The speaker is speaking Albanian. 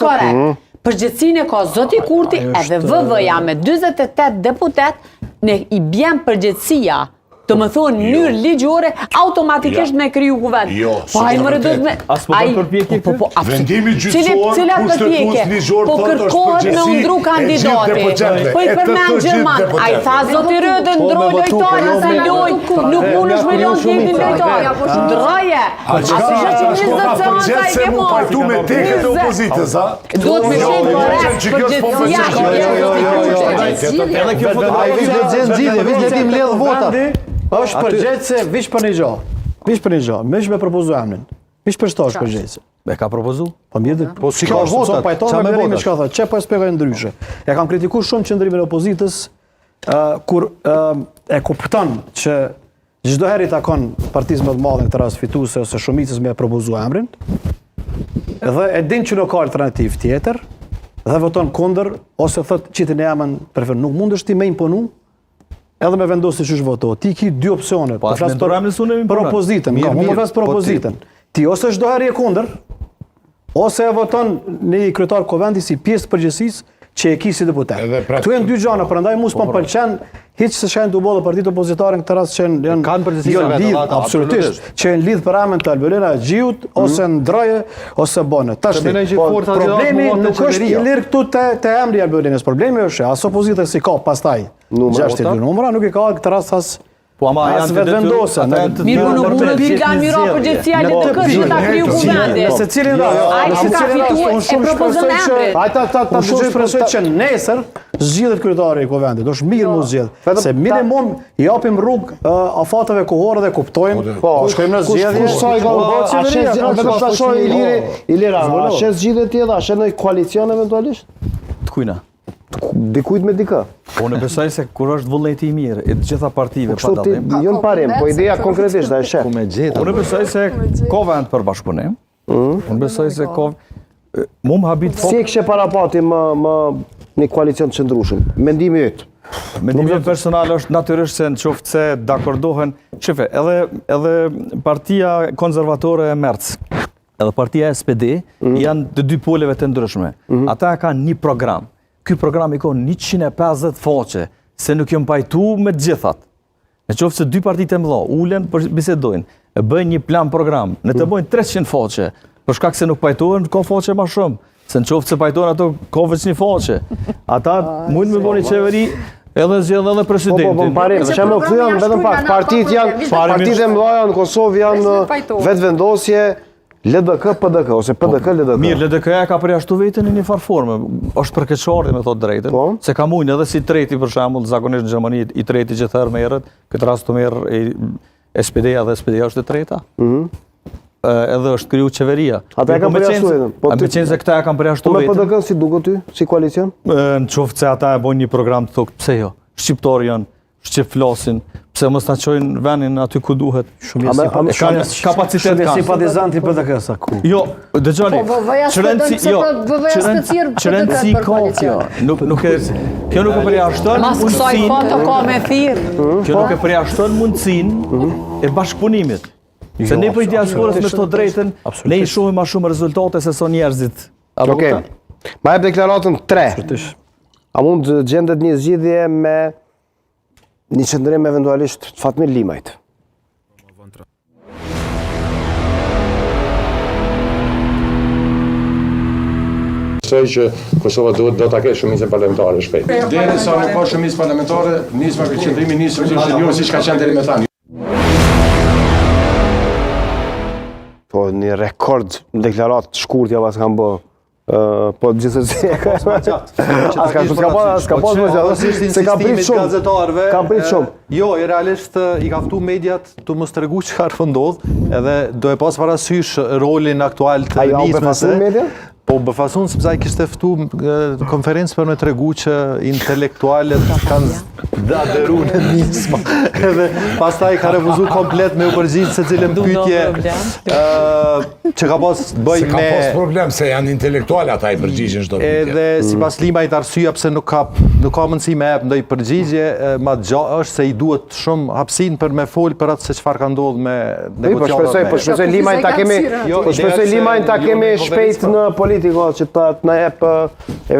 Korekt. Përgjithësinë ka zoti Kurti edhe VV-ja me 48 deputet, ne i bjen përgjithësia, të më thonë në mënyrë ligjore, automatikisht me kriju kuvend. Po ai më rëdot me... As po bën përpjekje këtë? Vendimi gjyqësor, kushtetues ligjor, po kërkohet me undru kandidati. Po i përmend Gjerman, ai tha zoti Rëdë ndroj lojtarë, se loj, nuk mundesh me lon tjetin lojtarë. Ndroje. Se mu pajtu me teket e opozitës, a? Duhet me qenë korekt përgjithësia. është përgjithse vish për një gjo. Vish për një gjo. Mish me propozu emnin. Vish për shtash përgjithse. E ka propozu? Po mirë, po si ka votat? Pajton me merimi çka thotë. Çe po shpjegoj ndryshe. Ja kam kritikuar shumë qendrimin e opozitës kur e kupton që çdo herë i takon partisë më të madhe në këtë rast fituese ose shumicës me propozu emrin. Dhe e din që nuk ka alternativë tjetër dhe voton kundër ose thotë qitin e emën prefer nuk mundesh ti me imponu. Edhe me vendosë që është voto. Ti ki dy opcione. Po asë për opozitën. Më flasë për opozitën. Ti ose çdo herë je kundër, ose e voton një kryetar kovendi si pjesë të përgjithësisë që e ki si deputet. Këtu janë dy gjana, prandaj mua s'po pëlqen hiç se shajnë të bollë partitë opozitare në këtë rast që janë kanë përgjithësi absolutisht, që janë lidh për emën të Albulena Xhiut ose Ndroje ose Bone. Tash problemi nuk është i lirë këtu te emri i Albulenës. Problemi është as opozita si ka pastaj 62 numra, nuk i ka këtë rast as po ama janë vetë vendosë. Mirë, nuk mund të ka mira përgjithësia LDK që ta kriju kuvendi. Se cilin ai që ka fituar e propozon emrin. Ta shpresoj që nesër zgjidhet kryetari i kuvendit. Është mirë mos zgjedh. Se minimum i japim rrugë afateve kohore dhe kuptojmë. Po, shkojmë në zgjedhje. Sa i ka a shes zgjidhje tjetër, a shes në koalicion eventualisht? Të kujna? Dikujt me dikë. Po në besoj se kur është vullneti i mirë i të gjitha partive pa dallim. Jo në parim, po ideja konkretisht është shef. Unë besoj se ka vend për bashkëpunim. Unë besoj se ka mu më habit si e kishe parapati më një koalicion të qëndrueshëm. Mendimi yt. Mendimi personal është natyrisht se nëse se dakordohen, shefe, edhe partia konservatore e Merc, edhe partia SPD janë të dy poleve të ndryshme. Ata kanë një program. Ky program i ka 150 faqe, se nuk jam pajtu me të gjithat. Në qoftë se dy partitë e mëdha ulen për bisedojnë, e bëjnë një plan program, ne të bëjnë 300 faqe, për shkak se nuk pajtohen, ka faqe më shumë. Se në qoftë se pajtohen ato, ka veç një faqe. Ata mund me bëni qeveri edhe zgjedh edhe presidentin. Po parim, çem u thyen vetëm pak, partitë e mëdha në Kosovë janë vetvendosje. LDK, PDK, ose PDK, LDK. Mirë, LDK-ja ka përjashtu vetën në një farë formë. Është përkeqësardhje me thotë drejtën. Se ka mujnë edhe si treti për shembull, zakonisht në Gjermani i treti që thërë merret, këtë rast të merr SPD-ja dhe SPD-ja është e treta. Edhe është kriju qeveria. Ata e kanë përjashtu vetën. Po me qenë se këta e kanë përjashtu vetën. Po me PDK si duket ty, si koalicion? Në qoftë se ata e bojnë një program të thotë pse jo. Shqiptarë janë, shqip flasin, pse mos na çojnë vendin aty ku duhet. Shumë kapacitet kanë. Simpatizanti PDK-sa ku. Jo, dëgjoni. Çrenci kjo. Nuk e kjo nuk e përjashton mundësinë. Foto ka me thirr. Kjo nuk e përjashton mundësinë e bashkëpunimit. Se ne për diasporës me të drejtën, ne i shohim më shumë rezultate se son njerëzit. Okej. Ma jep deklaratën 3. A mund të gjendet një zgjidhje me një qëndrim eventualisht Fatmir Limajt? Besoj që Kosova do ta ketë shumicën parlamentare shpejt. Derisa nuk ka shumicë parlamentare, nisma për qëndrimin nisëm është jo siç ka qenë deri më tani. Po një rekord në deklaratë të shkurtë ja pas kanë bë. Po gjithsesi se ka prit shumë. Ka prit shumë. Jo, realisht i ka ftu mediat të mos tregu çfarë ndodh, edhe do e pas parasysh rolin aktual të nismës. Po befasun sepse ai kishte ftu konferencë për me tregu që intelektualët kanë aderuar në nismë. Edhe pastaj ka refuzuar komplet me u përgjigj se cilën pyetje që ka pas bëj me. Ka pas problem se janë intelektualë ata i përgjigjen çdo pyetje. Edhe sipas Limajt arsyeja pse nuk ka mundësi me jap ndonjë përgjigje, më gjatë është se i duhet shumë hapësinë për me fol për atë se çfarë ka ndodhur me negociatat. Po shpresoj Limajt ta kemi, shpejt në politik politika që të na jep